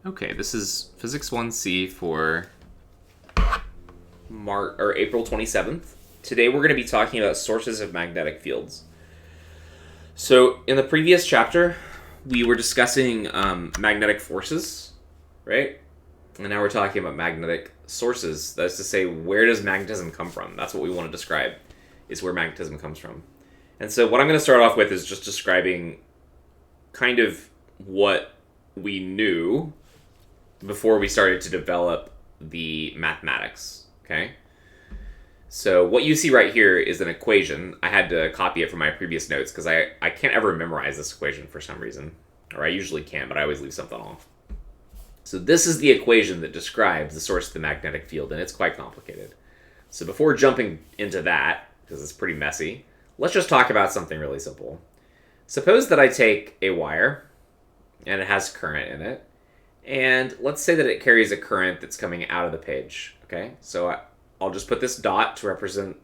Okay, this is Physics 1C for April 27th. Today we're going to be talking about sources of magnetic fields. So, in the previous chapter, we were discussing magnetic forces, right? And now we're talking about magnetic sources. That is to say, where does magnetism come from? That's what we want to describe, is where magnetism comes from. And so what I'm going to start off with is just describing kind of what we knew before we started to develop the mathematics, okay? So what you see right here is an equation. I had to copy it from my previous notes because I can't ever memorize this equation for some reason. Or I usually can, but I always leave something off. So this is the equation that describes the source of the magnetic field, and it's quite complicated. So before jumping into that, because it's pretty messy, let's just talk about something really simple. Suppose that I take a wire, and it has current in it, and let's say that it carries a current that's coming out of the page, okay? So I'll just put this dot to represent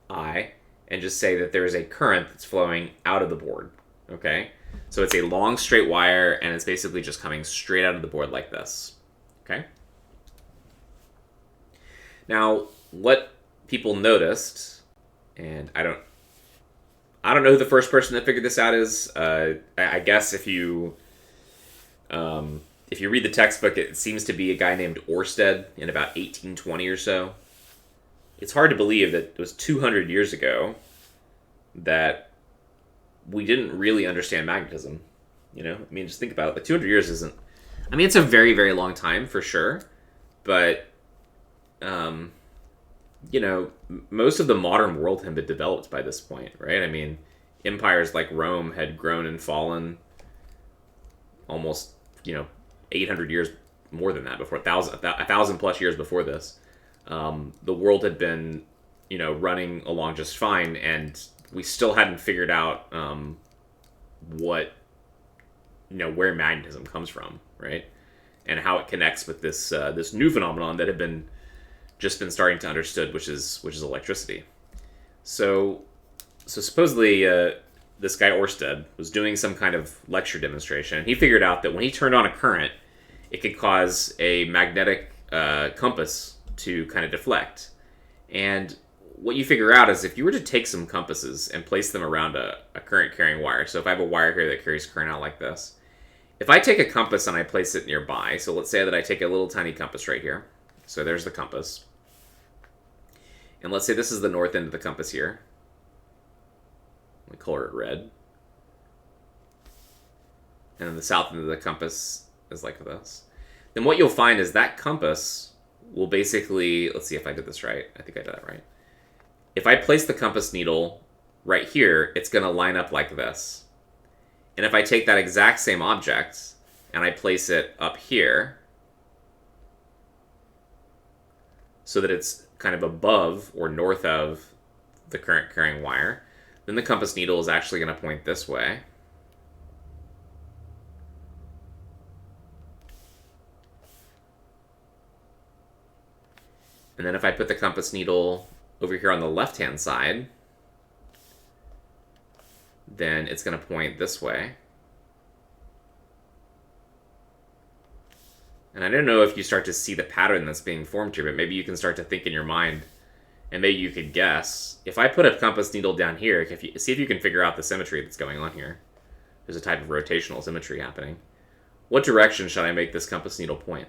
I, and just say that there is a current that's flowing out of the board, okay? So it's a long straight wire, and it's basically just coming straight out of the board like this, okay? Now, what people noticed, and I don't know who the first person that figured this out is. I guess if you read the textbook, it seems to be a guy named Oersted in about 1820 or so. It's hard to believe that it was 200 years ago that we didn't really understand magnetism. You know, I mean, just think about it. Like 200 years isn't. I mean, it's a very, very long time for sure, but you know, most of the modern world had been developed by this point, right? I mean, empires like Rome had grown and fallen almost, 800 years more than that before, a thousand plus years before this. The world had been, running along just fine, and we still hadn't figured out what, where magnetism comes from, right? And how it connects with this new phenomenon that had been starting to understood, which is electricity. So supposedly this guy Oersted was doing some kind of lecture demonstration, and he figured out that when he turned on a current, it could cause a magnetic compass to kind of deflect. And what you figure out is if you were to take some compasses and place them around a current carrying wire, so if I have a wire here that carries current out like this, if I take a compass and I place it nearby, so let's say that I take a little tiny compass right here, so there's the compass, and let's say this is the north end of the compass here. We color it red. And then the south end of the compass is like this. Then what you'll find is that compass will basically, let's see if I did this right. I think I did that right. If I place the compass needle right here, it's going to line up like this. And if I take that exact same object and I place it up here, so that it's kind of above or north of the current carrying wire, then the compass needle is actually going to point this way. And then if I put the compass needle over here on the left-hand side, then it's going to point this way. And I don't know if you start to see the pattern that's being formed here, but maybe you can start to think in your mind, and maybe you could guess. If I put a compass needle down here, see if you can figure out the symmetry that's going on here. There's a type of rotational symmetry happening. What direction should I make this compass needle point?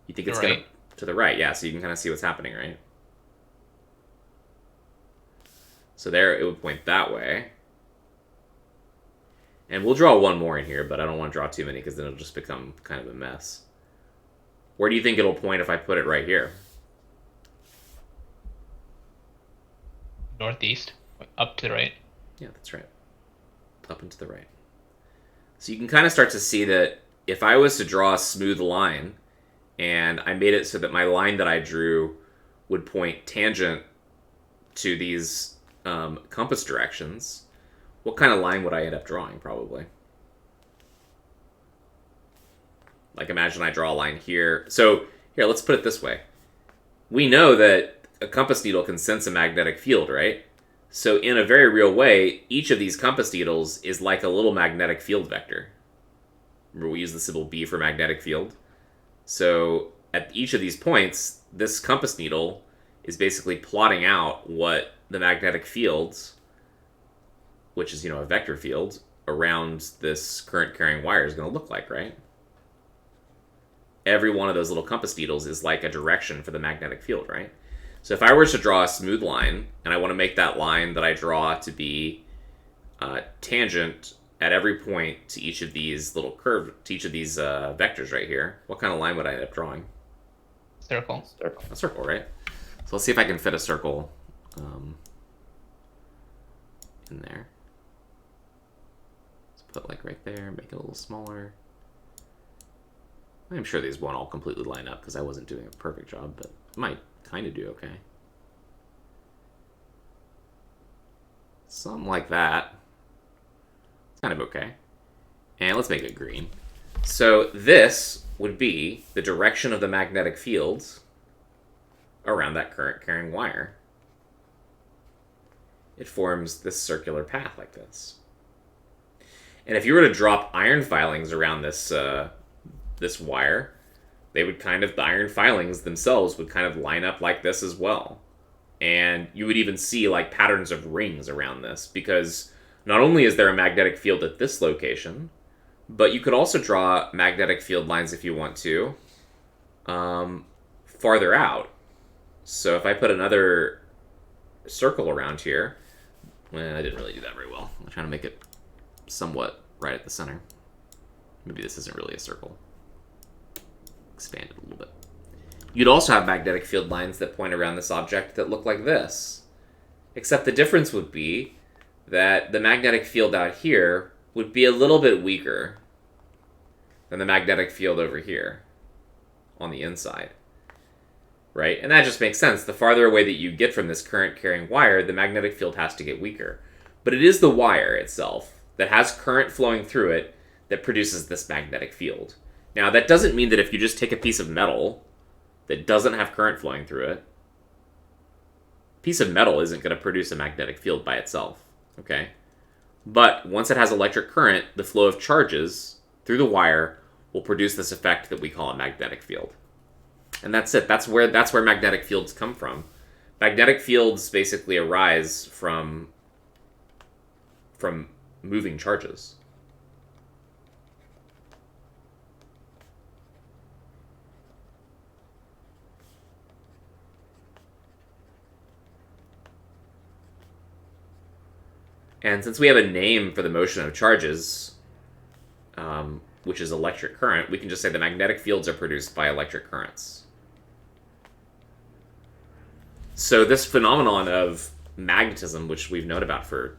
You think it's going to the right? Yeah, so you can kind of see what's happening, right? So there, it would point that way. And we'll draw one more in here, but I don't want to draw too many because then it'll just become kind of a mess. Where do you think it'll point if I put it right here? Northeast, up to the right. Yeah, that's right. Up and to the right. So you can kind of start to see that if I was to draw a smooth line, and I made it so that my line that I drew would point tangent to these compass directions, what kind of line would I end up drawing, probably? Like, imagine I draw a line here. So, here, let's put it this way. We know that a compass needle can sense a magnetic field, right? So, in a very real way, each of these compass needles is like a little magnetic field vector. Remember, we use the symbol B for magnetic field? So at each of these points, this compass needle is basically plotting out what the magnetic fields, which is, a vector field, around this current carrying wire is going to look like, right? Every one of those little compass needles is like a direction for the magnetic field, right? So if I were to draw a smooth line, and I want to make that line that I draw to be tangent at every point to each of these little to each of these vectors right here, what kind of line would I end up drawing? Circle. A circle, right? So let's see if I can fit a circle in there. Let's put like right there, make it a little smaller. I'm sure these won't all completely line up because I wasn't doing a perfect job, but I might kind of do okay. Something like that. It's kind of okay. And let's make it green. So this would be the direction of the magnetic fields around that current carrying wire. It forms this circular path like this. And if you were to drop iron filings around this this wire, they would the iron filings themselves would kind of line up like this as well. And you would even see like patterns of rings around this, because not only is there a magnetic field at this location, but you could also draw magnetic field lines if you want to farther out. So if I put another circle around here, well, I didn't really do that very well. I'm trying to make it somewhat right at the center. Maybe this isn't really a circle. Expand it a little bit. You'd also have magnetic field lines that point around this object that look like this. Except the difference would be that the magnetic field out here would be a little bit weaker than the magnetic field over here on the inside. Right? And that just makes sense. The farther away that you get from this current carrying wire, the magnetic field has to get weaker. But it is the wire itself that has current flowing through it that produces this magnetic field. Now, that doesn't mean that if you just take a piece of metal that doesn't have current flowing through it, a piece of metal isn't going to produce a magnetic field by itself, okay? But once it has electric current, the flow of charges through the wire will produce this effect that we call a magnetic field. And that's it. That's where magnetic fields come from. Magnetic fields basically arise from moving charges. And since we have a name for the motion of charges, which is electric current, we can just say the magnetic fields are produced by electric currents. So this phenomenon of magnetism, which we've known about for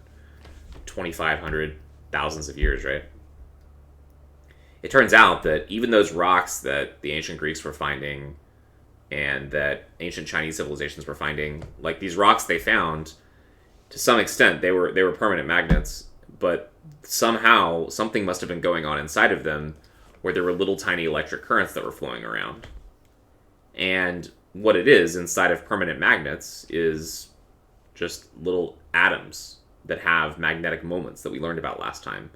2,500 thousands of years, right? It turns out that even those rocks that the ancient Greeks were finding and that ancient Chinese civilizations were finding, like these rocks they found, to some extent, they were permanent magnets, but somehow something must have been going on inside of them where there were little tiny electric currents that were flowing around. And what it is inside of permanent magnets is just little atoms that have magnetic moments that we learned about last time,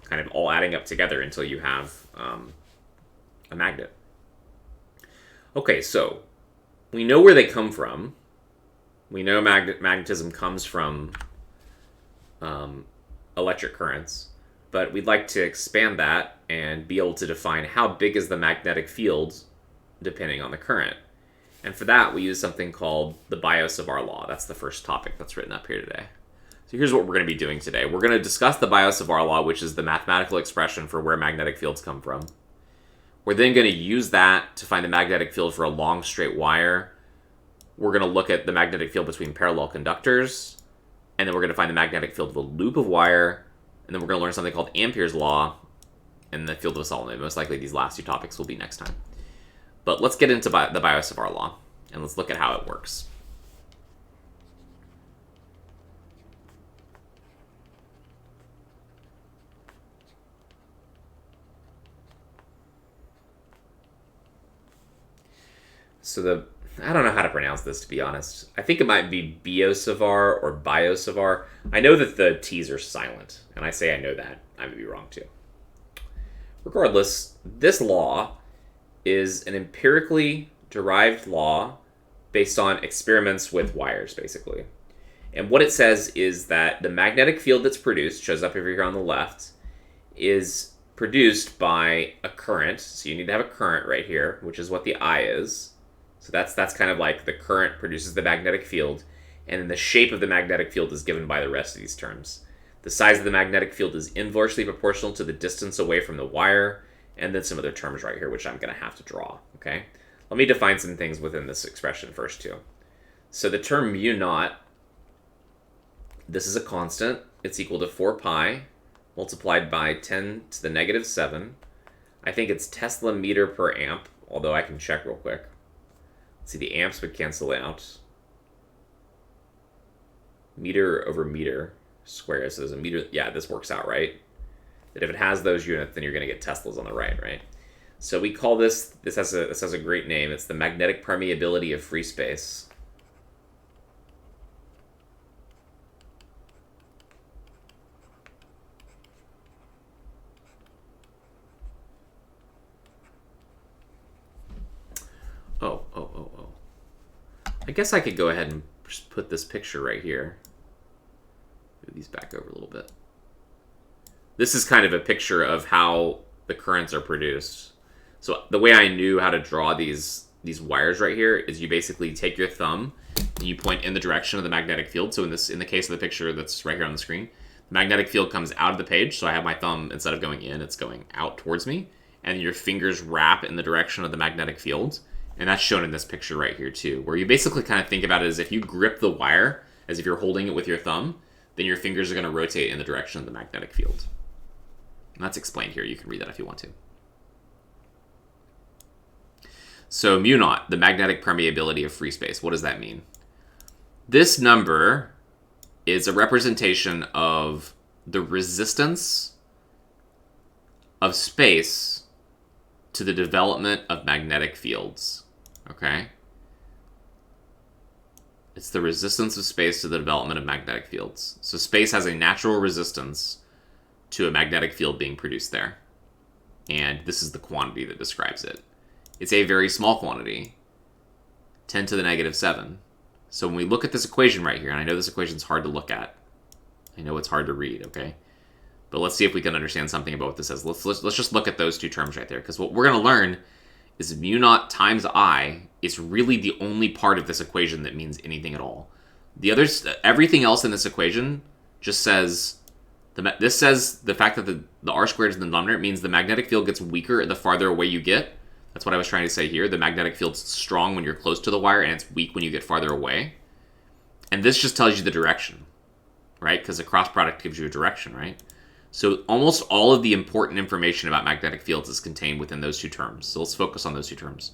kind of all adding up together until you have a magnet. Okay, so we know where they come from. We know magnetism comes from electric currents, but we'd like to expand that and be able to define how big is the magnetic field depending on the current. And for that, we use something called the Biot-Savart law. That's the first topic that's written up here today. So here's what we're going to be doing today. We're going to discuss the Biot-Savart law, which is the mathematical expression for where magnetic fields come from. We're then going to use that to find the magnetic field for a long straight wire. We're going to look at the magnetic field between parallel conductors, and then we're going to find the magnetic field of a loop of wire, and then we're going to learn something called Ampere's law and the field of a solenoid. Most likely these last two topics will be next time. But let's get into the Biot-Savart law, and let's look at how it works. So I don't know how to pronounce this, to be honest. I think it might be Biot-Savart or Biot-Savart. I know that the T's are silent, and I say I know that. I may be wrong, too. Regardless, this law is an empirically derived law based on experiments with wires, basically. And what it says is that the magnetic field that's produced, shows up over here on the left, is produced by a current. So you need to have a current right here, which is what the I is. So that's kind of like the current produces the magnetic field, and then the shape of the magnetic field is given by the rest of these terms. The size of the magnetic field is inversely proportional to the distance away from the wire, and then some other terms right here, which I'm going to have to draw, okay? Let me define some things within this expression first, too. So the term mu naught, this is a constant. It's equal to 4 pi multiplied by 10 to the negative 7. I think it's Tesla meter per amp, although I can check real quick. Let's see, the amps would cancel out. Meter over meter squares, so there's a meter. Yeah, this works out, right? That if it has those units, then you're going to get Teslas on the right? So we call this has a great name. It's the magnetic permeability of free space. Oh. I guess I could go ahead and just put this picture right here. Move these back over a little bit. This is kind of a picture of how the currents are produced. So the way I knew how to draw these wires right here is you basically take your thumb and you point in the direction of the magnetic field. So in the case of the picture that's right here on the screen, the magnetic field comes out of the page. So I have my thumb, instead of going in, it's going out towards me. And your fingers wrap in the direction of the magnetic field. And that's shown in this picture right here too, where you basically kind of think about it as if you grip the wire as if you're holding it with your thumb, then your fingers are going to rotate in the direction of the magnetic field. And that's explained here. You can read that if you want to. So mu naught, the magnetic permeability of free space. What does that mean? This number is a representation of the resistance of space to the development of magnetic fields. Okay? It's the resistance of space to the development of magnetic fields. So space has a natural resistance to a magnetic field being produced there. And this is the quantity that describes it. It's a very small quantity, 10 to the negative 7. So when we look at this equation right here, and I know this equation is hard to look at. I know it's hard to read, okay? But let's see if we can understand something about what this says. Let's just look at those two terms right there, because what we're going to learn is mu naught times I is really the only part of this equation that means anything at all. The others, everything else in this equation just says, this says the fact that the r squared is in the denominator means the magnetic field gets weaker the farther away you get. That's what I was trying to say here. The magnetic field's strong when you're close to the wire, and it's weak when you get farther away. And this just tells you the direction, right? Because the cross product gives you a direction, right? So almost all of the important information about magnetic fields is contained within those two terms. So let's focus on those two terms.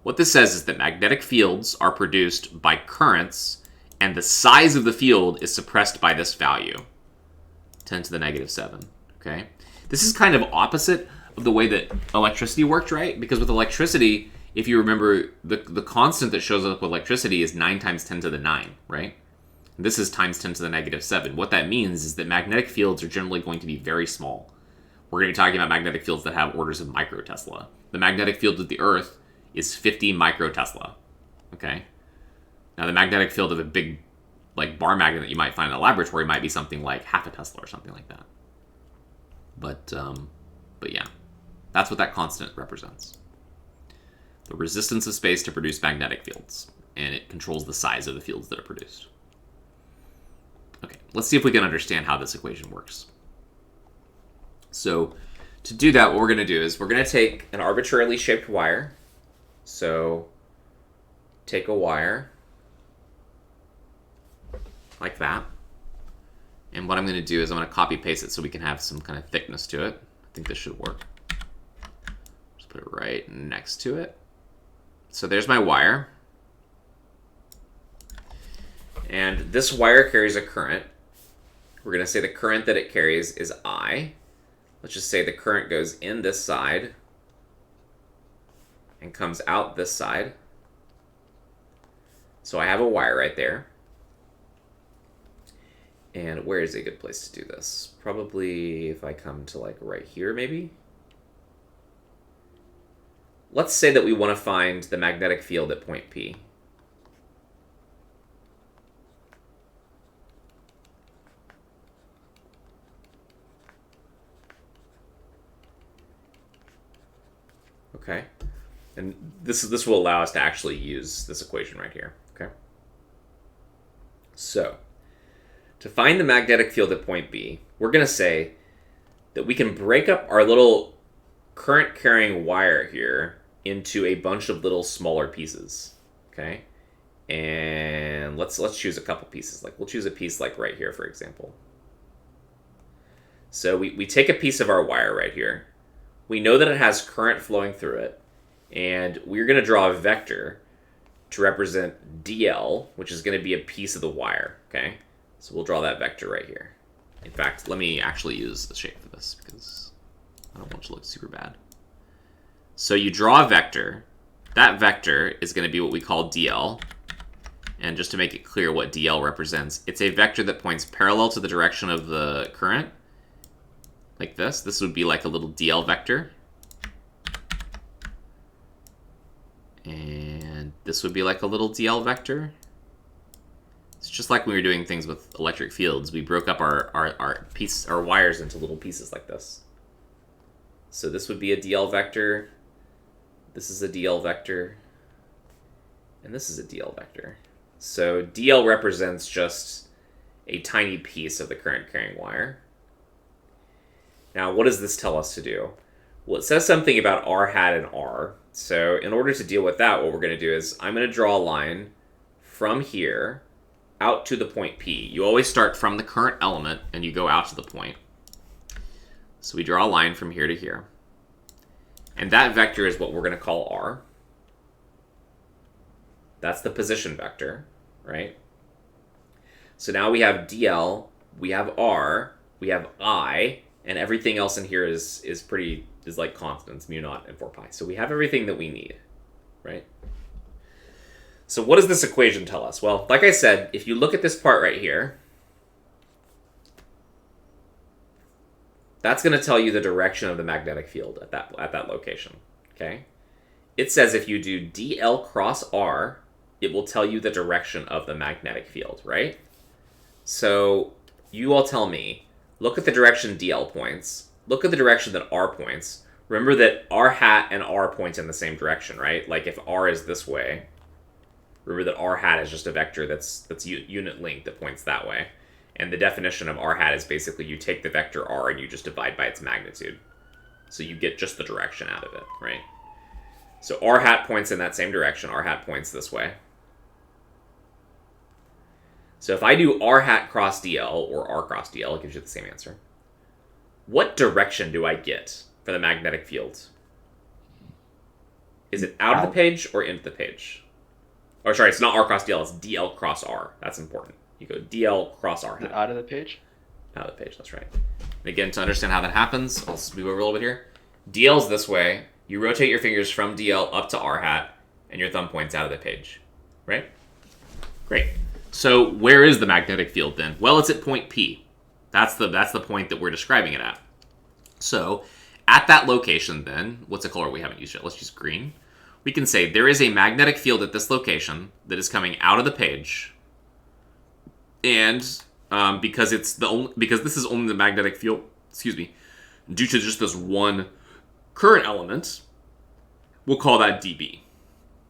What this says is that magnetic fields are produced by currents, and the size of the field is suppressed by this value, 10 to the negative 7, okay? This is kind of opposite of the way that electricity worked, right? Because with electricity, if you remember, the constant that shows up with electricity is 9 times 10 to the 9, right? This is times 10 to the negative 7. What that means is that magnetic fields are generally going to be very small. We're going to be talking about magnetic fields that have orders of microtesla. The magnetic field of the Earth is 50 microtesla, okay? Now, the magnetic field of a big, like, bar magnet that you might find in a laboratory might be something like half a Tesla or something like that. But yeah, that's what that constant represents. The resistance of space to produce magnetic fields, and it controls the size of the fields that are produced. Okay, let's see if we can understand how this equation works. So to do that, what we're going to do is we're going to take an arbitrarily shaped wire. So take a wire like that. And what I'm going to do is I'm going to copy paste it so we can have some kind of thickness to it. I think this should work. Just put it right next to it. So there's my wire. And this wire carries a current. We're going to say the current that it carries is I. Let's just say the current goes in this side and comes out this side. So I have a wire right there. And where is a good place to do this? Probably if I come to like right here maybe. let's say that we want to find the magnetic field at point P. Okay, and this will allow us to actually use this equation right here. Okay, so to find the magnetic field at point B, we're going to say that we can break up our little current carrying wire here into a bunch of little smaller pieces. Okay, and let's choose a couple pieces. Like we'll choose a piece like right here, for example. So we take a piece of our wire right here. We know that it has current flowing through it, and we're going to draw a vector to represent DL, which is going to be a piece of the wire, okay? So we'll draw that vector right here. In fact, let me actually use the shape for this because I don't want it to look super bad. So you draw a vector. That vector is going to be what we call DL. And just to make it clear what DL represents, it's a vector that points parallel to the direction of the current, like this. This would be like a little DL vector. And this would be like a little DL vector. It's just like when we were doing things with electric fields. We broke up our wires into little pieces like this. So this would be a DL vector. This is a DL vector. And this is a DL vector. So DL represents just a tiny piece of the current carrying wire. Now, what does this tell us to do? Well, it says something about R hat and R. So in order to deal with that, what we're going to do is I'm going to draw a line from here out to the point P. You always start from the current element and you go out to the point. So we draw a line from here to here. And that vector is what we're going to call R. That's the position vector, right? So now we have DL, we have R, we have I, and everything else in here is like constants, mu naught and 4 pi. So we have everything that we need, right? So what does this equation tell us? Well, like I said, if you look at this part right here, that's going to tell you the direction of the magnetic field at that location, okay? It says if you do DL cross R, it will tell you the direction of the magnetic field, right? So you all tell me, look at the direction DL points. Look at the direction that R points. Remember that R hat and R point in the same direction, right? Like if R is this way, remember that R hat is just a vector that's unit length that points that way. And the definition of R hat is basically you take the vector R and you just divide by its magnitude. So you get just the direction out of it, right? So R hat points in that same direction. R hat points this way. So if I do R hat cross DL, or R cross DL, it gives you the same answer. What direction do I get for the magnetic field? Is it out of the page or into the page? Or sorry, it's not R cross DL, it's DL cross R. That's important. You go DL cross R hat. Out of the page? Out of the page, that's right. And again, to understand how that happens, I'll move over a little bit here. DL's this way. You rotate your fingers from DL up to R hat, and your thumb points out of the page. Right? Great. So where is the magnetic field then? Well, it's at point P. That's the point that we're describing it at. So at that location then, what's a color we haven't used yet? Let's use green. We can say there is a magnetic field at this location that is coming out of the page. And because this is only the magnetic field, due to just this one current element, we'll call that dB.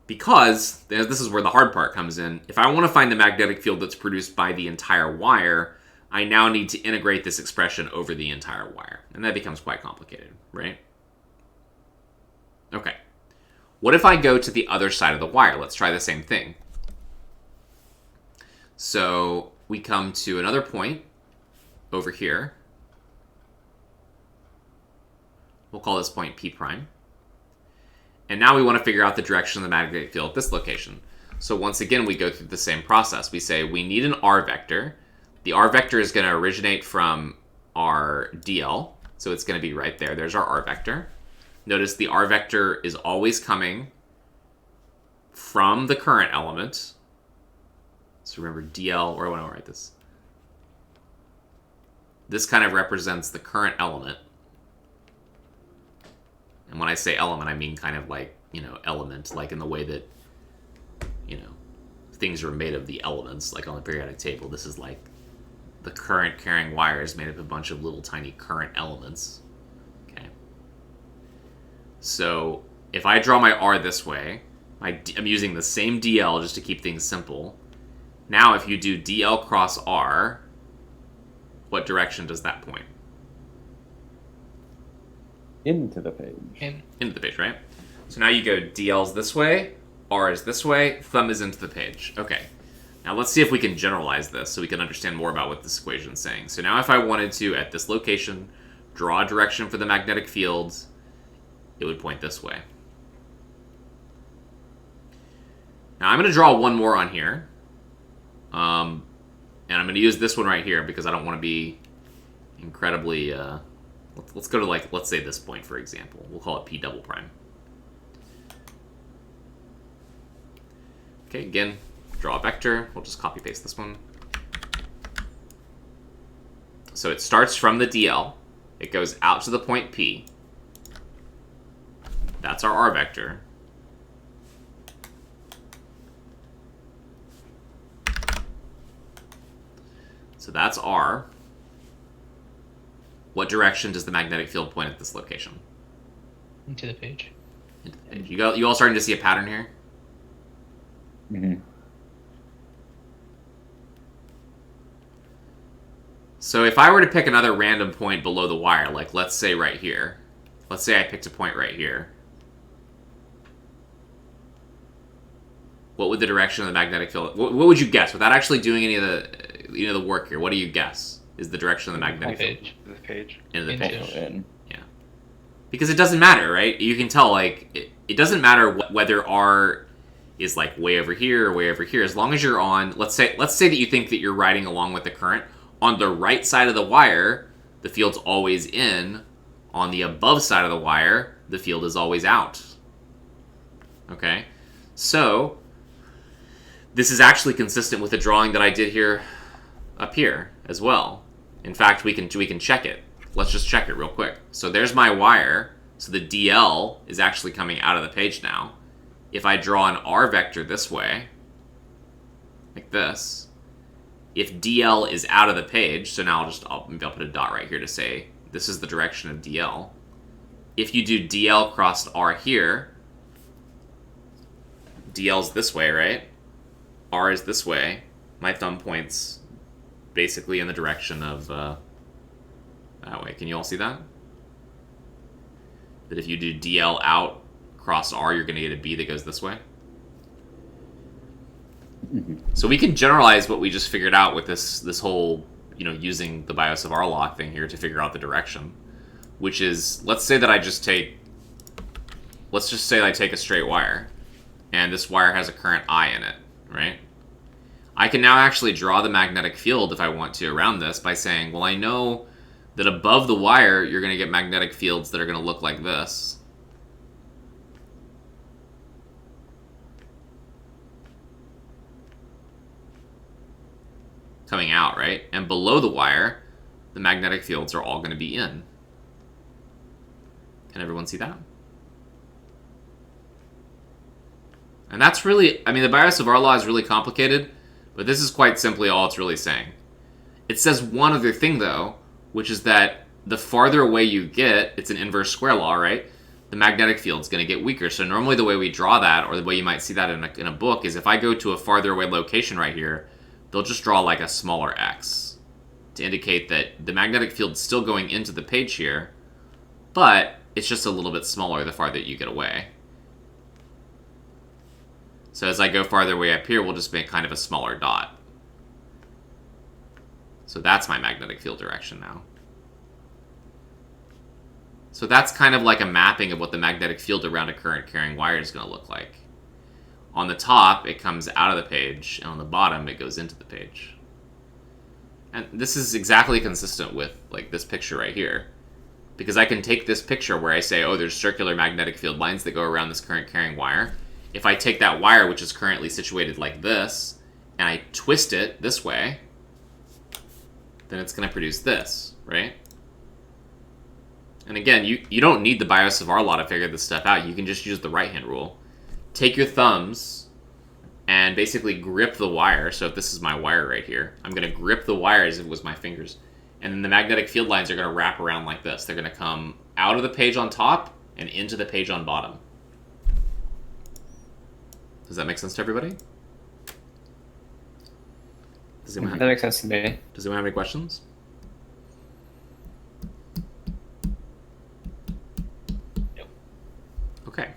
Because, this is where the hard part comes in, if I want to find the magnetic field that's produced by the entire wire, I now need to integrate this expression over the entire wire. And that becomes quite complicated, right? Okay. What if I go to the other side of the wire? Let's try the same thing. So we come to another point over here. We'll call this point P prime. And now we want to figure out the direction of the magnetic field at this location. So once again, we go through the same process. We say we need an R vector. The R vector is going to originate from our DL. So it's going to be right there. There's our R vector. Notice the R vector is always coming from the current element. So remember DL, or I want to write this. This kind of represents the current element. And when I say element, I mean kind of like element, like in the way that, things are made of the elements, like on the periodic table. This is like the current carrying wire is made of a bunch of little tiny current elements. Okay. So if I draw my R this way, I'm using the same DL just to keep things simple. Now if you do DL cross R, what direction does that point? Into the page. Into the page, right? So now you go DL's this way, R is this way, thumb is into the page. Okay. Now let's see if we can generalize this so we can understand more about what this equation is saying. So now if I wanted to, at this location, draw a direction for the magnetic fields, it would point this way. Now I'm going to draw one more on here. And I'm going to use this one right here because I don't want to be incredibly... let's go to, let's say this point, for example. We'll call it P double prime. Okay, again, draw a vector. We'll just copy paste this one. So it starts from the DL. It goes out to the point P. That's our R vector. So that's R. What direction does the magnetic field point at this location? Into the page. Into the page. You all starting to see a pattern here? Mm-hmm. So if I were to pick another random point below the wire, like let's say right here. Let's say I picked a point right here. What would the direction of the magnetic field... What would you guess? Without actually doing any of the work here, what do you guess is the direction of the magnetic field? The page. Into the page. In. Yeah. Because it doesn't matter, right? You can tell, like, it doesn't matter whether R is, like, way over here or way over here. As long as you're on... Let's say that you think that you're riding along with the current. On the right side of the wire, the field's always in. On the above side of the wire, the field is always out. Okay? So... this is actually consistent with the drawing that I did here, up here, as well. In fact, we can check it. Let's just check it real quick. So there's my wire. So the DL is actually coming out of the page now. If I draw an R vector this way, like this, if DL is out of the page, so now maybe I'll put a dot right here to say this is the direction of DL. If you do DL crossed R here, DL's this way, right? R is this way. My thumb points basically in the direction of that way. Can you all see that? That if you do DL out cross R, you're going to get a B that goes this way. Mm-hmm. So we can generalize what we just figured out with this whole, using the bias of R law thing here to figure out the direction, which is, let's say that I take a straight wire, and this wire has a current I in it, right? I can now actually draw the magnetic field if I want to around this by saying, well, I know that above the wire, you're going to get magnetic fields that are going to look like this. Coming out, right? And below the wire, the magnetic fields are all going to be in. Can everyone see that? And that's really, the bias of R law is really complicated, but this is quite simply all it's really saying. It says one other thing, though, which is that the farther away you get, it's an inverse square law, right? The magnetic field's going to get weaker. So normally the way we draw that, or the way you might see that in a book, is if I go to a farther away location right here, they'll just draw like a smaller X to indicate that the magnetic field's still going into the page here, but it's just a little bit smaller the farther you get away. So as I go farther away up here, we'll just make kind of a smaller dot. So that's my magnetic field direction now. So that's kind of like a mapping of what the magnetic field around a current carrying wire is going to look like. On the top, it comes out of the page, and on the bottom, it goes into the page. And this is exactly consistent with like this picture right here. Because I can take this picture where I say, oh, there's circular magnetic field lines that go around this current carrying wire. If I take that wire, which is currently situated like this, and I twist it this way, then it's going to produce this, right? And again, you don't need the Biot-Savart law to figure this stuff out. You can just use the right-hand rule. Take your thumbs and basically grip the wire. So if this is my wire right here, I'm going to grip the wire as if it was my fingers. And then the magnetic field lines are going to wrap around like this. They're going to come out of the page on top and into the page on bottom. Does that make sense to everybody? That makes sense to me. Does anyone have any questions? Nope. Okay.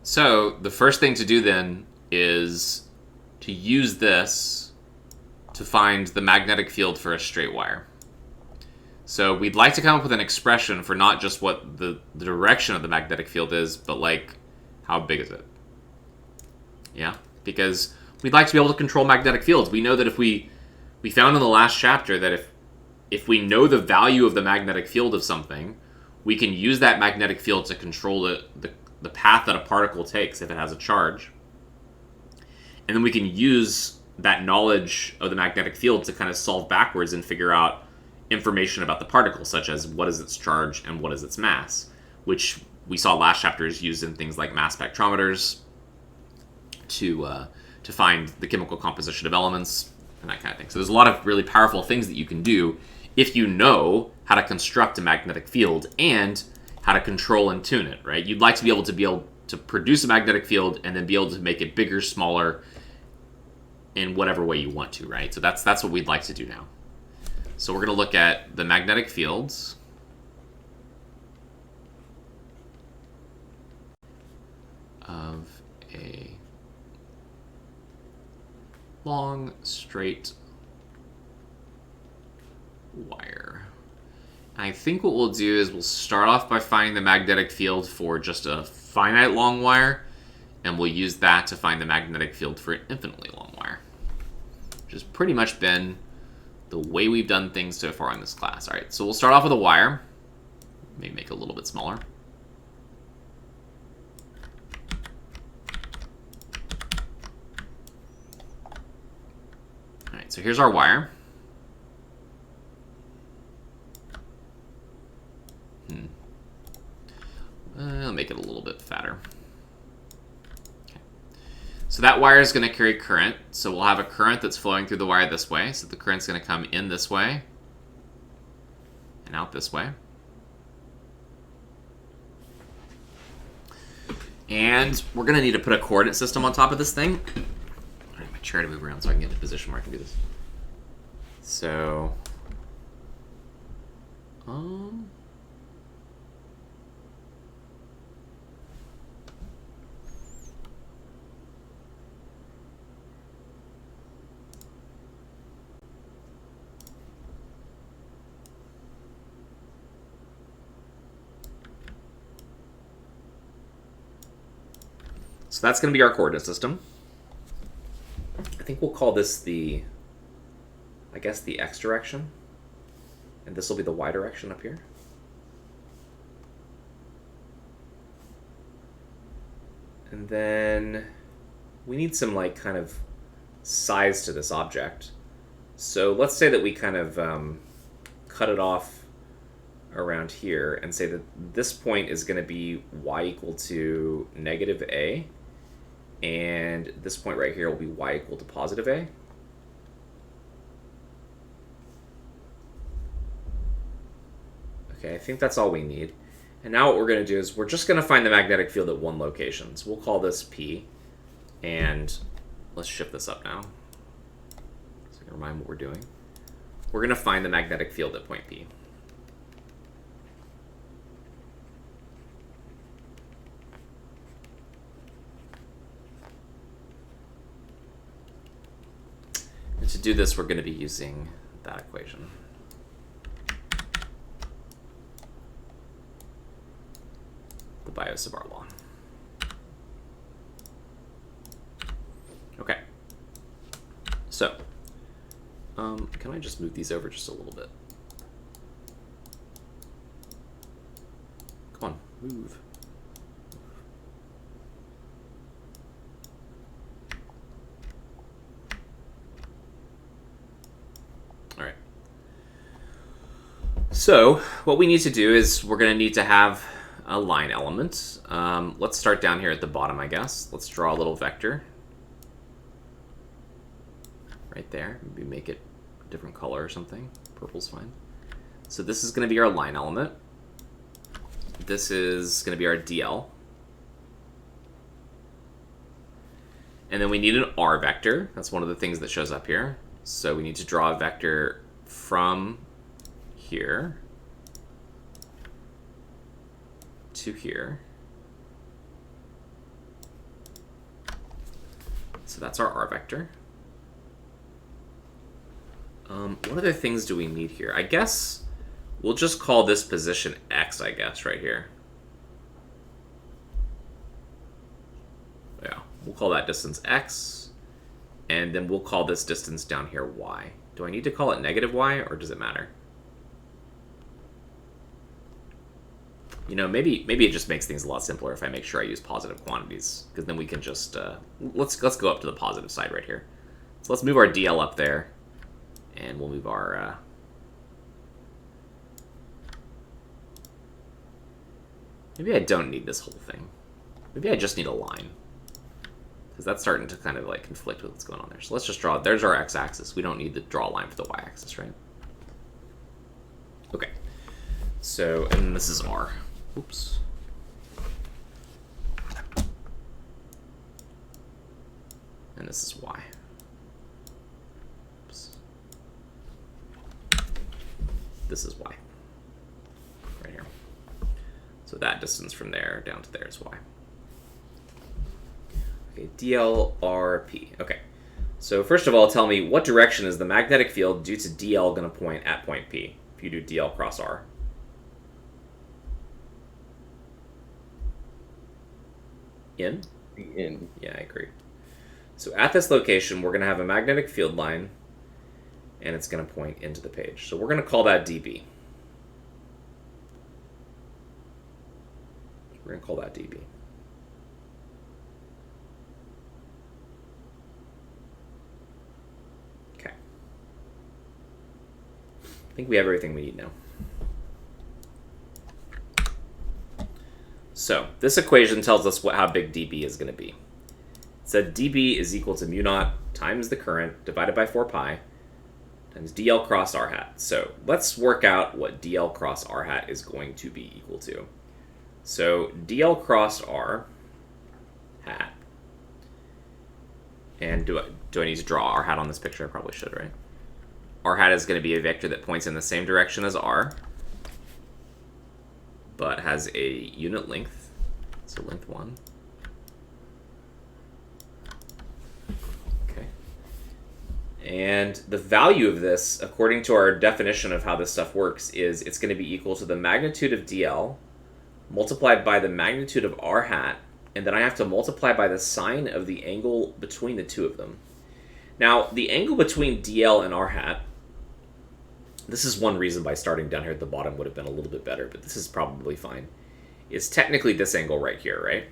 So the first thing to do then is to use this to find the magnetic field for a straight wire. So we'd like to come up with an expression for not just what the direction of the magnetic field is, but like how big is it? Yeah, because we'd like to be able to control magnetic fields. We know that if we found in the last chapter that if we know the value of the magnetic field of something, we can use that magnetic field to control the path that a particle takes if it has a charge. And then we can use that knowledge of the magnetic field to kind of solve backwards and figure out information about the particle, such as what is its charge and what is its mass, which we saw last chapter is used in things like mass spectrometers to find the chemical composition of elements and that kind of thing. So there's a lot of really powerful things that you can do if you know how to construct a magnetic field and how to control and tune it, right? You'd like to be able to produce a magnetic field and then be able to make it bigger, smaller, in whatever way you want to, right? So that's what we'd like to do now. So we're going to look at the magnetic fields of a long, straight wire. I think what we'll do is we'll start off by finding the magnetic field for just a finite long wire, and we'll use that to find the magnetic field for an infinitely long wire, which has pretty much been the way we've done things so far in this class. All right, so we'll start off with a wire. Maybe make it a little bit smaller. All right, so here's our wire. I'll make it a little bit fatter. Okay. So that wire is going to carry current. So we'll have a current that's flowing through the wire this way. So the current's going to come in this way and out this way. And we're going to need to put a coordinate system on top of this thing. I need my chair to move around so I can get in a position where I can do this. So, so that's going to be our coordinate system. I think we'll call this the X direction. And this will be the Y direction up here. And then we need some like kind of size to this object. So let's say that we kind of cut it off around here and say that this point is going to be y equal to negative a, and this point right here will be y equal to positive a. Okay, I think that's all we need. And now what we're going to do is we're just going to find the magnetic field at one location. So we'll call this P, and let's shift this up now so I can remind what we're doing. We're going to find the magnetic field at point P. And to do this, we're going to be using that equation. The Biot-Savart law. Okay. So, can I just move these over just a little bit? Come on, move. So what we need to do is we're going to need to have a line element. Let's start down here at the bottom, I guess. Let's draw a little vector. Right there. Maybe make it a different color or something. Purple's fine. So this is going to be our line element. This is going to be our DL. And then we need an R vector. That's one of the things that shows up here. So we need to draw a vector from here to here. So that's our R vector. What other things do we need here? I guess we'll just call this position X, I guess, right here. Yeah, we'll call that distance X, and then we'll call this distance down here Y. Do I need to call it negative Y, or does it matter? You know, maybe it just makes things a lot simpler if I make sure I use positive quantities, because then we can just let's go up to the positive side right here. So let's move our DL up there, and we'll move our maybe I don't need this whole thing. Maybe I just need a line, because that's starting to kind of like conflict with what's going on there. So let's just draw. There's our x-axis. We don't need to draw a line for the y-axis, right? Okay. So, and this is R. Oops. And this is Y. Oops. This is Y. Right here. So that distance from there down to there is Y. Okay, DLRP. Okay. So first of all, tell me, what direction is the magnetic field due to DL going to point at point P if you do DL cross R? In? In. Yeah, I agree. So at this location, we're going to have a magnetic field line, and it's going to point into the page. So we're going to call that dB. We're going to call that dB. Okay. I think we have everything we need now. So this equation tells us how big dB is going to be. It said dB is equal to mu naught times the current divided by 4 pi times dl cross r hat. So let's work out what dl cross r hat is going to be equal to. So dl cross r hat, and do I need to draw r hat on this picture? I probably should, right? R hat is going to be a vector that points in the same direction as r, but has a unit length, so length 1. Okay. And the value of this, according to our definition of how this stuff works, is it's going to be equal to the magnitude of DL multiplied by the magnitude of R hat, and then I have to multiply by the sine of the angle between the two of them. Now, the angle between DL and R hat, this is one reason why starting down here at the bottom would have been a little bit better, but this is probably fine. It's technically this angle right here, right?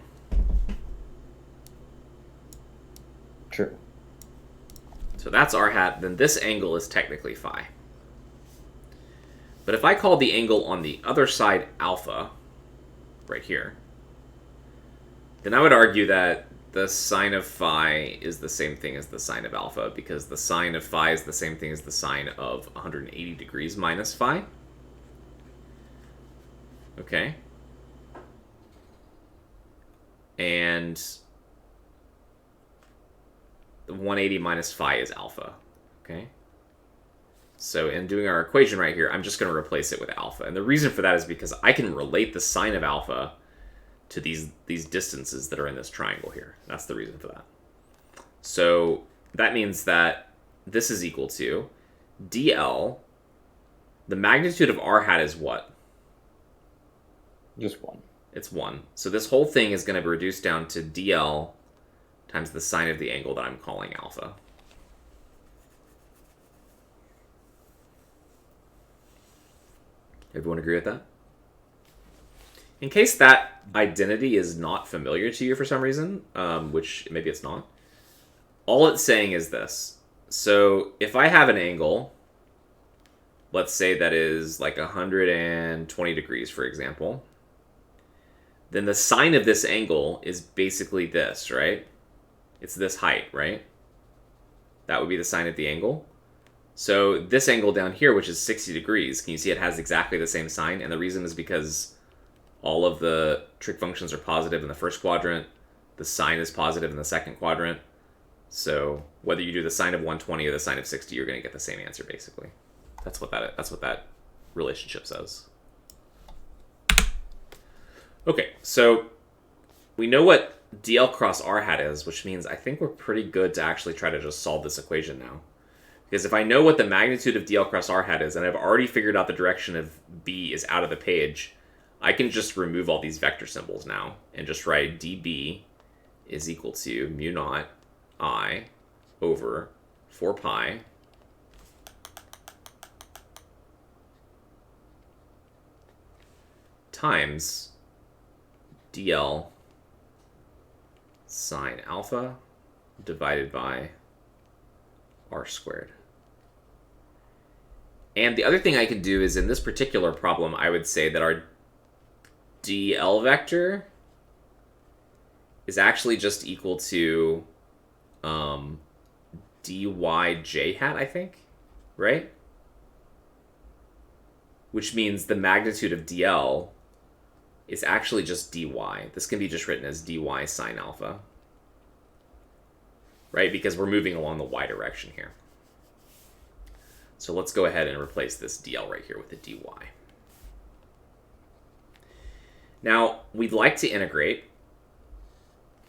True. So that's R hat, then this angle is technically phi. But if I call the angle on the other side alpha, right here, then I would argue that the sine of phi is the same thing as the sine of alpha, because the sine of phi is the same thing as the sine of 180 degrees minus phi. Okay. And the 180 minus phi is alpha. Okay. So in doing our equation right here, I'm just going to replace it with alpha. And the reason for that is because I can relate the sine of alpha to these distances that are in this triangle here. That's the reason for that. So that means that this is equal to dl, the magnitude of r hat is what? Just 1. It's 1. So this whole thing is going to be reduced down to dl times the sine of the angle that I'm calling alpha. Everyone agree with that? In case that identity is not familiar to you for some reason, which maybe it's not, all it's saying is this. So if I have an angle let's say that is like 120 degrees, for example, then the sine of this angle is basically this, right? It's this height, right? That would be the sine of the angle. So this angle down here, which is 60 degrees, can you see it has exactly the same sign? And the reason is because all of the trig functions are positive in the first quadrant. The sine is positive in the second quadrant. So whether you do the sine of 120 or the sine of 60, you're going to get the same answer, basically. That's what that relationship says. Okay, so we know what dl cross r hat is, which means I think we're pretty good to actually try to just solve this equation now. Because if I know what the magnitude of dl cross r hat is, and I've already figured out the direction of b is out of the page, I can just remove all these vector symbols now and just write db is equal to mu naught I over 4 pi times dl sine alpha divided by r squared. And the other thing I can do is in this particular problem, I would say that our dl vector is actually just equal to dyj hat, I think, right? Which means the magnitude of dl is actually just dy. This can be just written as dy sine alpha, right? Because we're moving along the y direction here. So let's go ahead and replace this dl right here with a dy. Now, we'd like to integrate,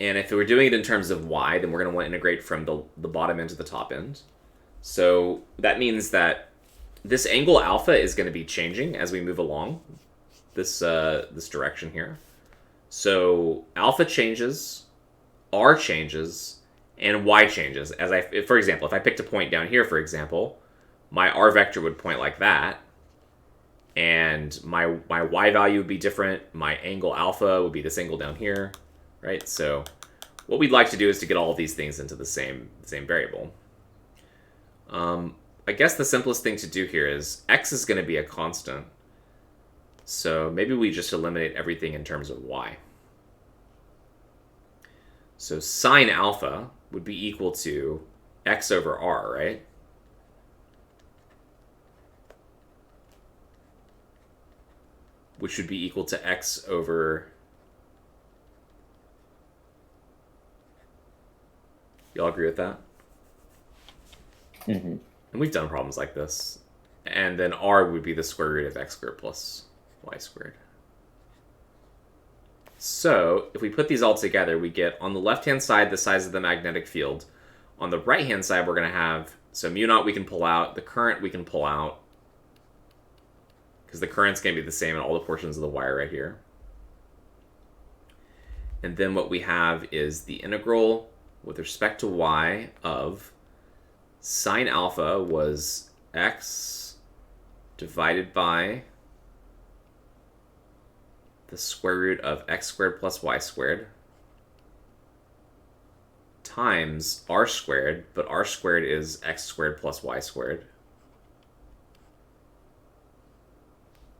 and if we're doing it in terms of y, then we're going to want to integrate from the bottom end to the top end. So that means that this angle alpha is going to be changing as we move along this direction here. So alpha changes, r changes, and y changes. For example, if I picked a point down here, for example, my r vector would point like that, and my y value would be different. My angle alpha would be this angle down here, right? So what we'd like to do is to get all of these things into the same variable. I guess the simplest thing to do here is x is going to be a constant. So maybe we just eliminate everything in terms of y. So sine alpha would be equal to x over r, right? Which would be equal to x over... Y'all agree with that? Mm-hmm. And we've done problems like this. And then r would be the square root of x squared plus y squared. So if we put these all together, we get on the left-hand side the size of the magnetic field. On the right-hand side, we're going to have, so mu naught we can pull out, the current we can pull out, because the current's going to be the same in all the portions of the wire right here. And then what we have is the integral with respect to y of sine alpha was x divided by the square root of x squared plus y squared times r squared, but r squared is x squared plus y squared.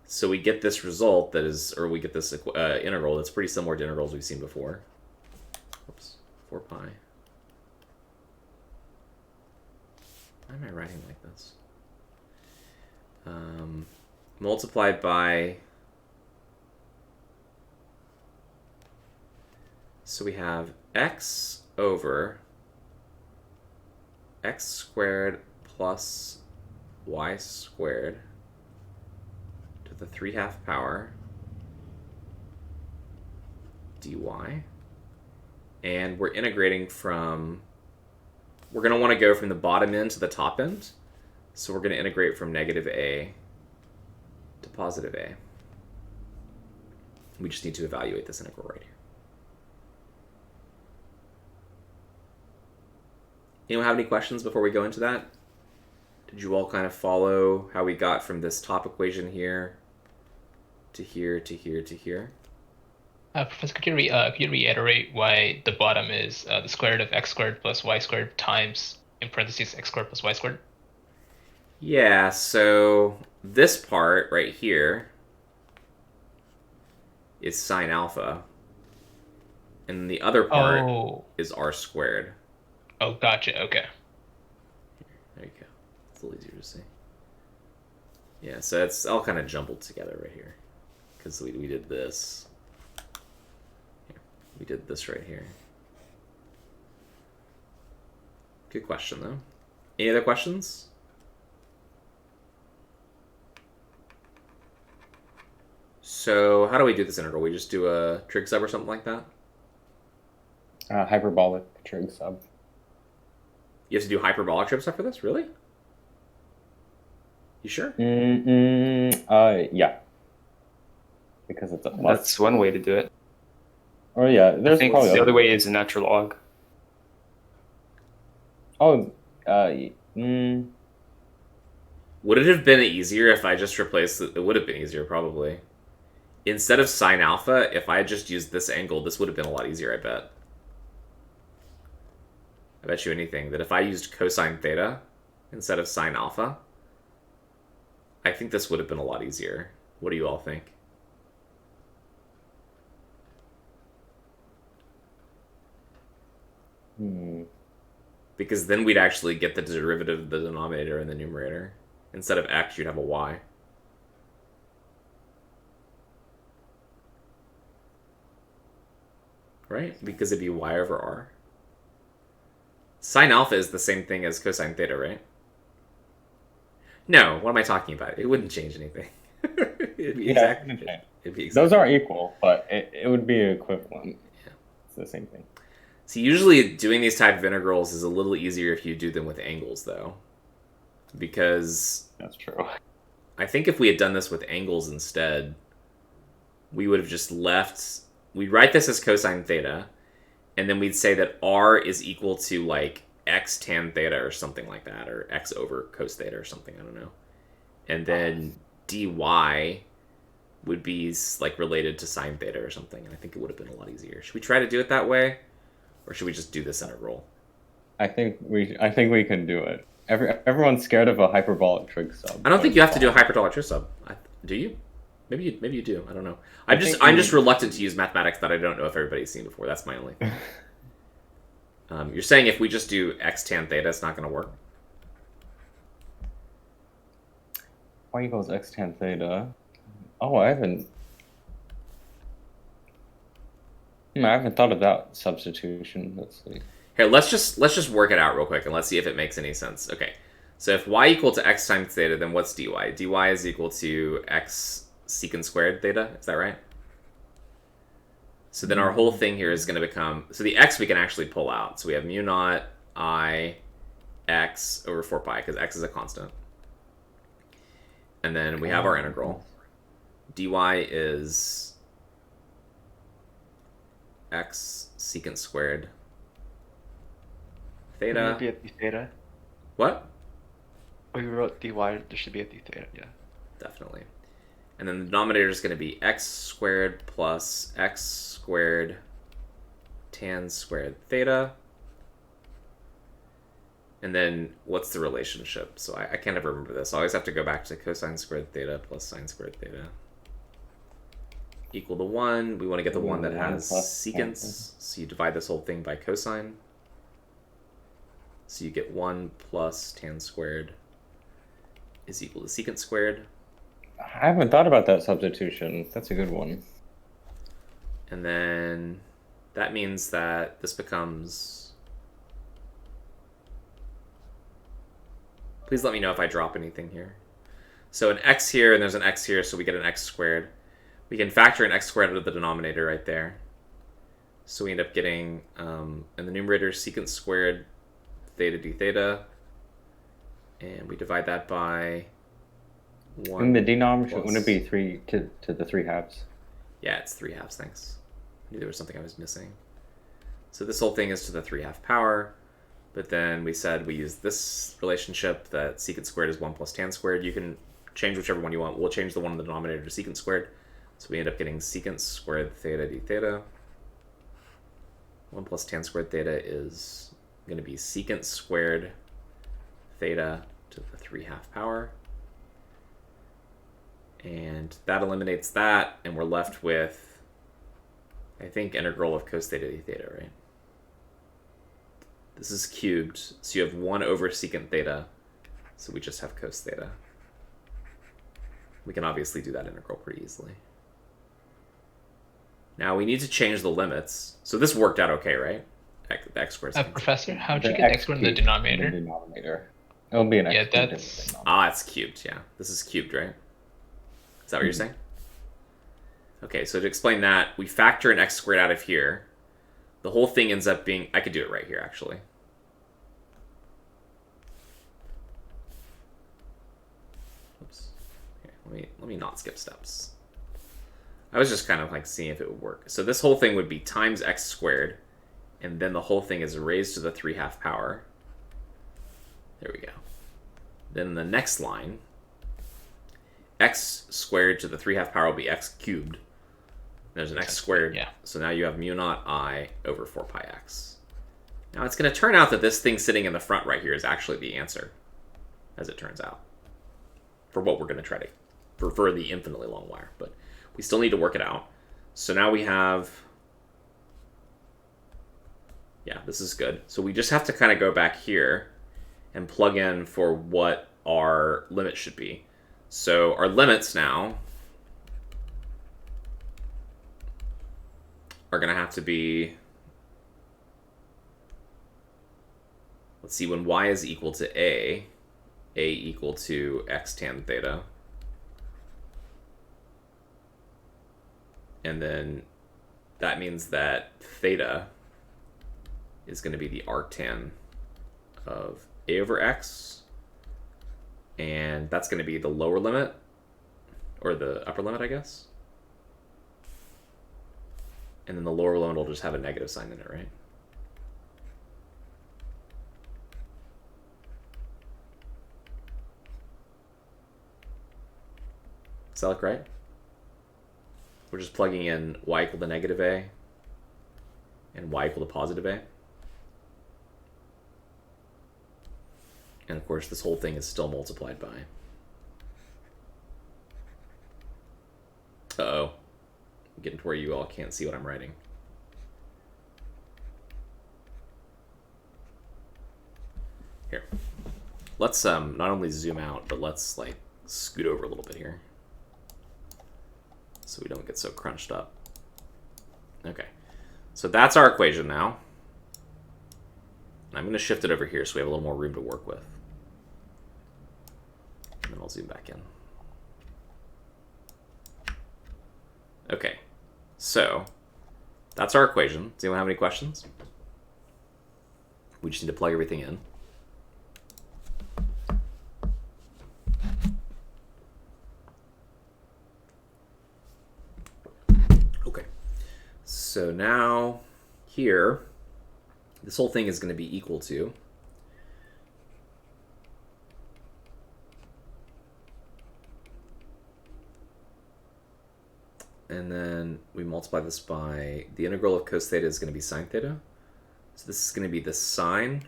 So we get this result that is, or we get this integral that's pretty similar to integrals we've seen before. Oops, 4 pi. Why am I writing like this? Multiplied by, so we have x over x squared plus y squared to the 3/2 power dy. And we're integrating from, we're going to want to go from the bottom end to the top end. So we're going to integrate from negative a to positive a. We just need to evaluate this integral right here. Anyone have any questions before we go into that? Did you all kind of follow how we got from this top equation here to here to here to here? Professor, could you reiterate why the bottom is the square root of x squared plus y squared times, in parentheses, x squared plus y squared? Yeah, so this part right here is sine alpha, and the other part is r squared. Oh, gotcha. Okay. There you go. It's a little easier to see. Yeah, so it's all kind of jumbled together right here, because we did this. Here, we did this right here. Good question, though. Any other questions? So how do we do this integral? We just do a trig sub or something like that? Hyperbolic trig sub. You have to do hyperbolic trig sub for this? Really? You sure? Yeah. Because it's That's one way to do it. Oh yeah, there's I think probably the other way is a natural log. Oh, Would it have been easier if I just replaced it? It would have been easier, probably. Instead of sine alpha, if I had just used this angle, this would have been a lot easier, I bet. I bet you anything that if I used cosine theta instead of sine alpha, I think this would have been a lot easier. What do you all think? Because then we'd actually get the derivative of the denominator and the numerator. Instead of x, you'd have a y. Right? Because it'd be y over r. Sine alpha is the same thing as cosine theta, right? No, what am I talking about? It wouldn't change anything. It'd be exactly. Those aren't equal, but it would be equivalent. Yeah. It's the same thing. See, usually doing these type of integrals is a little easier if you do them with angles, though. Because... That's true. I think if we had done this with angles instead, we would have just left... We'd write this as cosine theta, and then we'd say that r is equal to, like, x tan theta or something like that, or x over cos theta or something, I don't know. And then dy would be, like, related to sine theta or something, and I think it would have been a lot easier. Should we try to do it that way? Or should we just do this integral? I think we can do it. Everyone's scared of a hyperbolic trig sub. I don't think you have to do a hyperbolic trig sub. Do you? Maybe you do. I don't know. I'm just reluctant to use mathematics that I don't know if everybody's seen before. That's my only thing. You're saying if we just do x tan theta, it's not going to work? Y equals x tan theta. Oh, I haven't thought of that substitution. Let's see. Here, let's just work it out real quick and let's see if it makes any sense. Okay, so if y equal to x times theta, then what's dy? dy is equal to x secant squared theta. Is that right? So then our whole thing here is going to become... So the x we can actually pull out. So we have mu naught I x over 4 pi, because x is a constant. And then we have our integral. dy is x secant squared theta. Would it be at the theta? What? Oh, you wrote dy, there should be at the theta, yeah. Definitely. And then the denominator is going to be x squared plus x squared tan squared theta. And then what's the relationship? So I can't ever remember this. I always have to go back to cosine squared theta plus sine squared theta. Equal to 1. We want to get the one that has secants. So you divide this whole thing by cosine. So you get 1 plus tan squared is equal to secant squared. I haven't thought about that substitution. That's a good one. And then that means that this becomes... Please let me know if I drop anything here. So an x here, and there's an x here, so we get an x squared. We can factor an x squared out of the denominator right there. So we end up getting, in the numerator, secant squared theta d theta. And we divide that by 1. In the denominator, wouldn't it be 3 to the 3 halves? Yeah, it's 3 halves, thanks. I knew there was something I was missing. So this whole thing is to the 3/2 power. But then we said we use this relationship that secant squared is 1 plus tan squared. You can change whichever one you want. We'll change the one in the denominator to secant squared. So we end up getting secant squared theta d theta. 1 plus tan squared theta is going to be secant squared theta to the 3/2 power. And that eliminates that, and we're left with, I think, integral of cos theta d theta, right? This is cubed, so you have 1 over secant theta, so we just have cos theta. We can obviously do that integral pretty easily. Now we need to change the limits. So this worked out okay, right? The x squared. Professor, how'd you The get x squared in the cubed denominator? In the denominator. It'll be an Yeah, x cubed in the that's- denominator. Ah, it's cubed, yeah. This is cubed, right? Is that what you're saying? Okay, so to explain that, we factor an x squared out of here. The whole thing ends up being... I could do it right here, actually. Oops. Here, let me not skip steps. I was just kind of like seeing if it would work. So this whole thing would be times x squared, and then the whole thing is raised to the 3/2 power. There we go. Then the next line, x squared to the 3/2 power will be x cubed. There's an x squared, yeah. So now you have mu naught I over 4 pi x. Now it's going to turn out that this thing sitting in the front right here is actually the answer, as it turns out, for what we're going to try to, for the infinitely long wire, but we still need to work it out. So now we have, yeah, this is good. So we just have to kind of go back here and plug in for what our limit should be. So our limits now are going to have to be, let's see, when y is equal to a equal to x tan theta. And then that means that theta is going to be the arctan of a over x. And that's going to be the lower limit, or the upper limit, I guess. And then the lower limit will just have a negative sign in it, right? Does that look right? We're just plugging in y equal to negative a and y equal to positive a. And of course, this whole thing is still multiplied by. Uh-oh. I'm getting to where you all can't see what I'm writing. Here. Let's not only zoom out, but let's like scoot over a little bit here, so we don't get so crunched up. Okay. So that's our equation now. I'm going to shift it over here so we have a little more room to work with. And then I'll zoom back in. Okay, so that's our equation. Does anyone have any questions? We just need to plug everything in. Okay, so now here, this whole thing is going to be equal to and then we multiply this by the integral of cos theta is going to be sine theta. So this is going to be the sine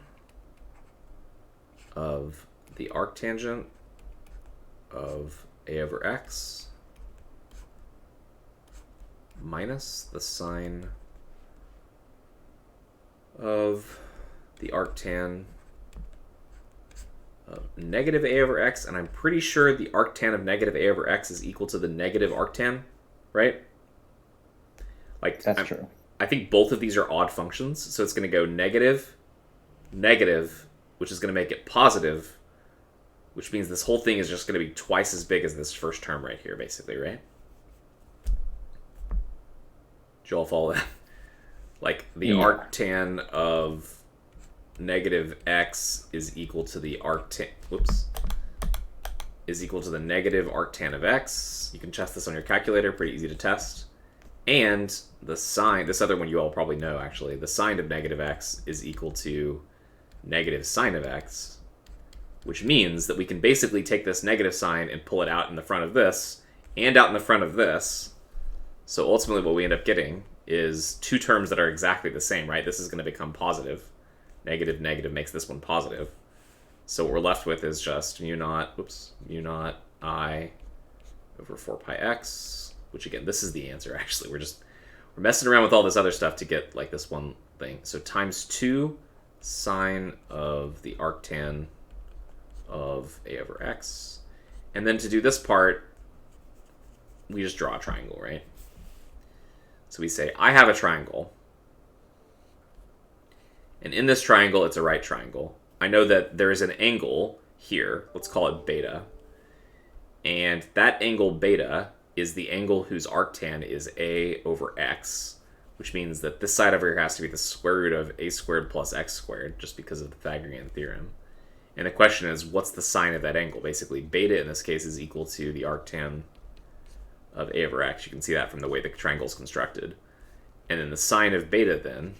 of the arctangent of a over x minus the sine of the arctan of negative a over x, and I'm pretty sure the arctan of negative a over x is equal to the negative arctan, right? Like That's true. I think both of these are odd functions, so it's going to go negative, negative, which is going to make it positive, which means this whole thing is just going to be twice as big as this first term right here, basically, right? Did you all follow that? Like the arctan of negative x is equal to the arctan, is equal to the negative arctan of x. You can test this on your calculator, pretty easy to test. And the sine, this other one you all probably know actually, the sine of negative x is equal to negative sine of x, which means that we can basically take this negative sign and pull it out in the front of this and out in the front of this. So ultimately what we end up getting is two terms that are exactly the same, right? This is going to become positive. Negative, negative makes this one positive. So what we're left with is just mu naught I over 4 pi x, which again, this is the answer actually. We're messing around with all this other stuff to get like this one thing. So times 2 sine of the arctan of a over x. And then to do this part, we just draw a triangle, right? So we say, I have a triangle. And in this triangle, it's a right triangle. I know that there is an angle here. Let's call it beta. And that angle beta is the angle whose arctan is a over x, which means that this side over here has to be the square root of a squared plus x squared, just because of the Pythagorean theorem. And the question is, what's the sine of that angle? Basically, beta in this case is equal to the arctan of a over x. You can see that from the way the triangle is constructed. And then the sine of beta then,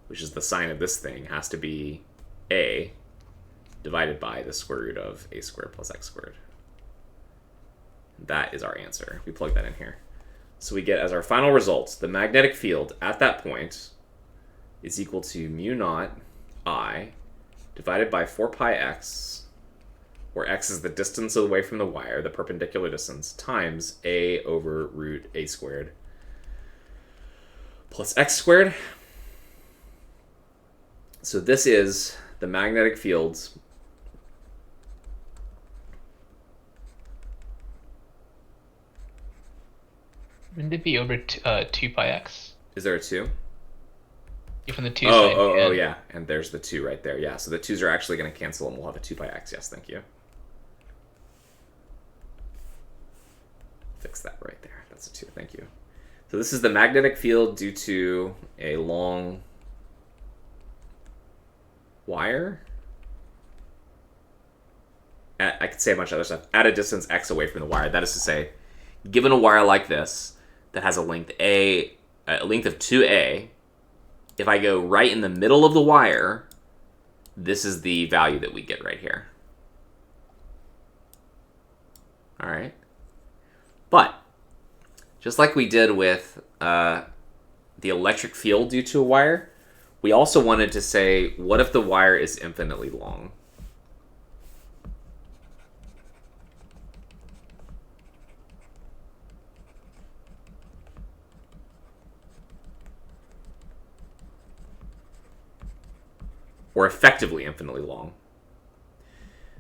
which is the sine of this thing, has to be a divided by the square root of a squared plus x squared. That is our answer. We plug that in here. So we get as our final result, the magnetic field at that point is equal to mu naught I divided by 4 pi x, where x is the distance away from the wire, the perpendicular distance, times a over root a squared plus x squared. So this is the magnetic fields Wouldn't it be over 2 pi x? Is there a 2? Yeah, from the 2 Oh, side. oh, yeah. And there's the 2 right there. Yeah, so the 2's are actually going to cancel and we'll have a 2 pi x. Yes, thank you. Fix that right there. That's a 2. Thank you. So this is the magnetic field due to a long wire. I could say a bunch of other stuff. At a distance x away from the wire. That is to say, given a wire like this that has a length a length of 2a, if I go right in the middle of the wire, this is the value that we get right here. All right. But just like we did with the electric field due to a wire, we also wanted to say, what if the wire is infinitely long? Or effectively infinitely long.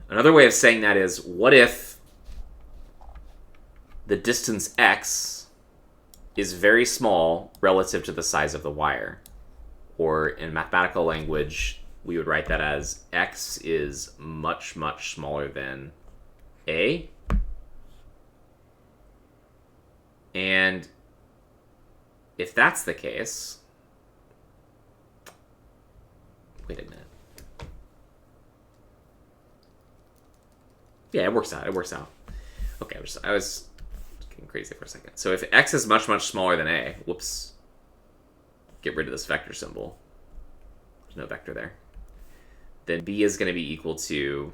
Another way of saying that is, what if the distance x is very small relative to the size of the wire? Or in mathematical language, we would write that as x is much, much smaller than a. And if that's the case, wait a minute. Yeah, it works out. It works out. Okay, I was getting crazy for a second. So if x is much, much smaller than a, whoops, get rid of this vector symbol. There's no vector there. Then b is going to be equal to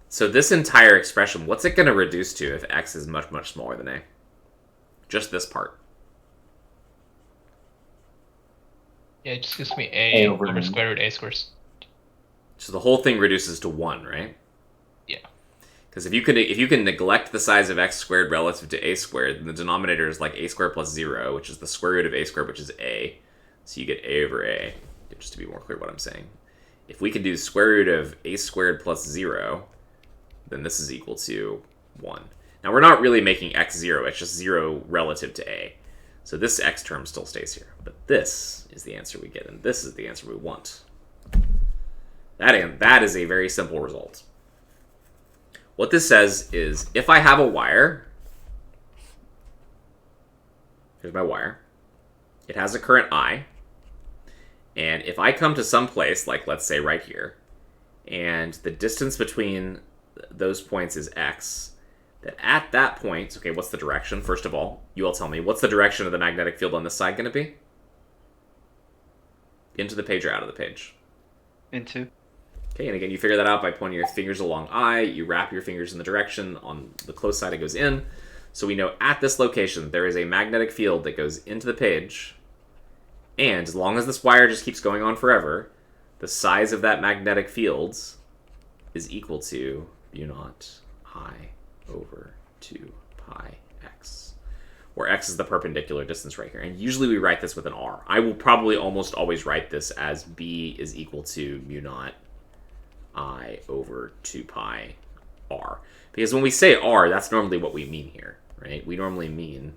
so this entire expression, what's it going to reduce to if x is much, much smaller than a? Just this part. Yeah, it just gives me a over square root a squared. So the whole thing reduces to 1, right? Yeah. Because if you can neglect the size of x squared relative to a squared, then the denominator is like a squared plus 0, which is the square root of a squared, which is a. So you get a over a, just to be more clear what I'm saying. If we can do square root of a squared plus 0, then this is equal to 1. Now we're not really making x 0, it's just 0 relative to a. So this x term still stays here. But this is the answer we get, and this is the answer we want. That is a very simple result. What this says is, if I have a wire, here's my wire, it has a current I, and if I come to some place, like let's say right here, and the distance between those points is x, that at that point, okay, what's the direction? First of all, you all tell me, what's the direction of the magnetic field on this side going to be? Into the page or out of the page? Into. Okay, and again, you figure that out by pointing your fingers along I, you wrap your fingers in the direction, on the close side it goes in. So we know at this location there is a magnetic field that goes into the page, And as long as this wire just keeps going on forever, the size of that magnetic field is equal to mu naught I over 2 pi x, where x is the perpendicular distance right here. And usually we write this with an r. I will probably almost always write this as b is equal to mu naught I over 2 pi r. Because when we say r, that's normally what we mean here, right? We normally mean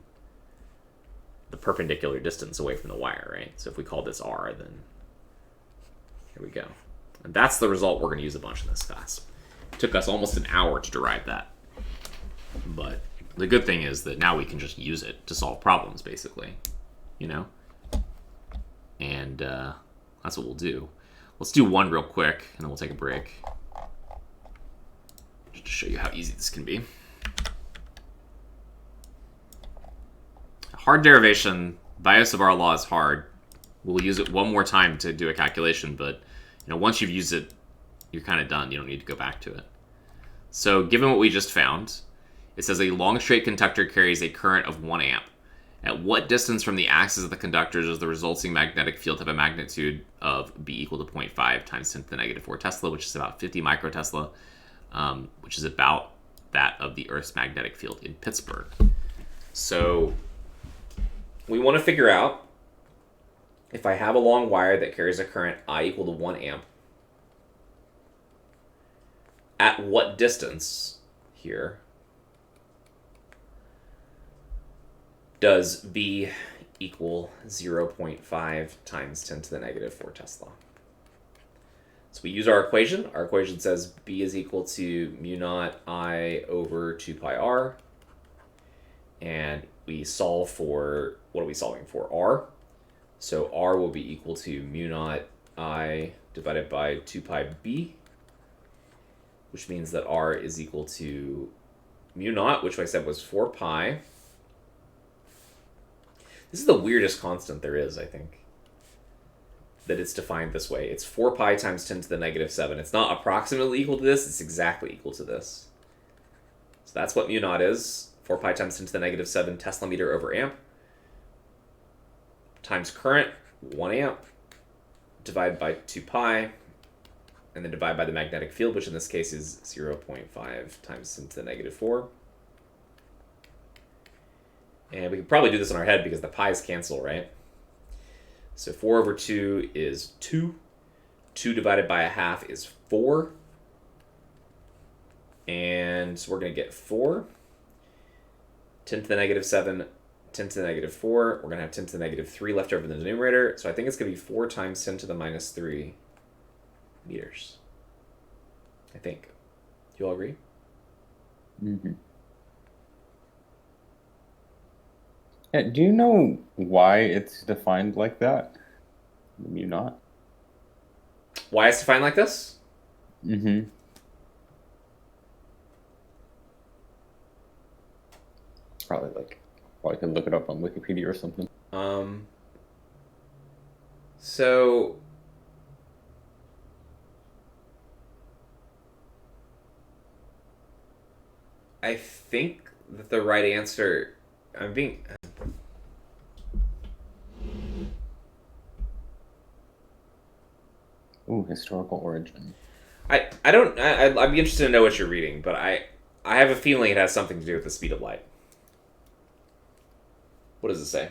the perpendicular distance away from the wire, right? So if we call this r, then here we go. And that's the result we're going to use a bunch in this class. It took us almost an hour to derive that. But the good thing is that now we can just use it to solve problems, basically. You know? And that's what we'll do. Let's do one real quick, and then we'll take a break. Just to show you how easy this can be. Hard derivation, bias of our law is hard. We'll use it one more time to do a calculation, but once you've used it, you're kind of done. You don't need to go back to it. So given what we just found, it says a long straight conductor carries a current of 1 amp. At what distance from the axis of the conductor does the resulting magnetic field have a magnitude of B equal to 0.5 times 10 to the negative 4 Tesla, which is about 50 microtesla, which is about that of the Earth's magnetic field in Pittsburgh. So we want to figure out if I have a long wire that carries a current I equal to 1 amp, at what distance here does B equal 0.5 times 10 to the negative 4 Tesla? So we use our equation. Our equation says B is equal to mu naught I over 2 pi r. And we solve for, what are we solving for? R. So R will be equal to mu naught I divided by 2 pi b, which means that R is equal to mu naught, which I said was 4 pi. This is the weirdest constant there is, I think, that it's defined this way. It's 4 pi times 10 to the negative 7. It's not approximately equal to this, it's exactly equal to this. So that's what mu naught is. 4 pi times 10 to the negative 7 Tesla meter over amp times current, 1 amp, divided by 2 pi, and then divide by the magnetic field, which in this case is 0.5 times 10 to the negative 4. And we can probably do this in our head because the pi's cancel, right? So 4 over 2 is 2. 2 divided by a half is 4. And so we're going to get 4. 10 to the negative 7, 10 to the negative 4. We're going to have 10 to the negative 3 left over in the numerator. So I think it's going to be 4 times 10 to the minus 3 meters. I think. Do you all agree? Mm-hmm. Yeah, do you know why it's defined like that? Mu naught? Why it's defined like this? Mm-hmm. Probably I could look it up on Wikipedia or something. So I think that the right answer, Ooh, historical origin. I'd be interested to know what you're reading, but I have a feeling it has something to do with the speed of light. What does it say?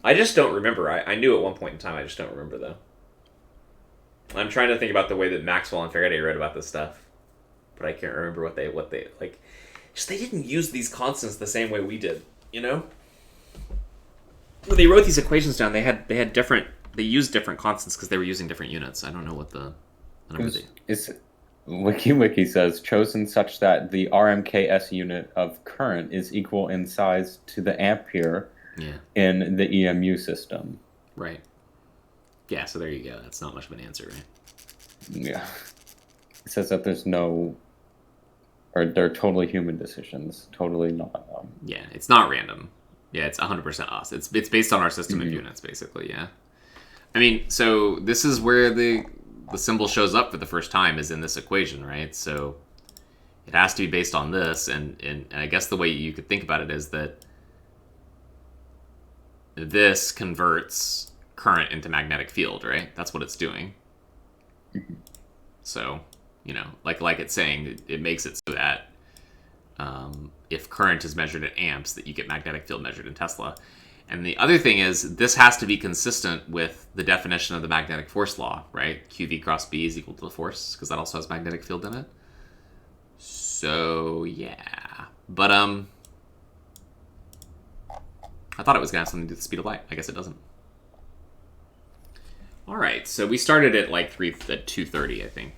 I just don't remember. I knew at one point in time. I just don't remember, though. I'm trying to think about the way that Maxwell and Faraday wrote about this stuff, but I can't remember what they like. Just they didn't use these constants the same way we did, you know? When they wrote these equations down, they used different constants because they were using different units. I don't know what the number is. Wiki says chosen such that the RMKS unit of current is equal in size to the ampere in the EMU system. Right. Yeah, so there you go. That's not much of an answer, right? Yeah. It says that they're totally human decisions. Totally not. Yeah, it's not random. Yeah, it's 100% us. It's based on our system of units, basically, yeah. I mean, so this is where the symbol shows up for the first time is in this equation, right? So it has to be based on this, and I guess the way you could think about it is that this converts current into magnetic field, right? That's what it's doing. So, you know, like it's saying, it makes it so that if current is measured at amps, that you get magnetic field measured in Tesla. And the other thing is, this has to be consistent with the definition of the magnetic force law, right? QV cross B is equal to the force, because that also has magnetic field in it. So, yeah. But, I thought it was going to have something to do with the speed of light. I guess it doesn't. All right, so we started at like 2:30, I think.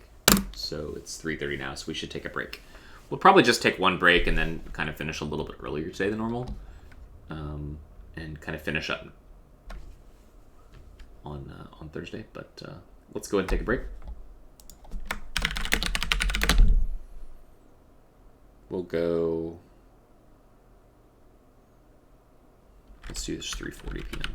So it's 3:30 now, so we should take a break. We'll probably just take one break and then kind of finish a little bit earlier today than normal. And kind of finish up on Thursday. But let's go ahead and take a break. We'll go... Let's do this 3:40 p.m.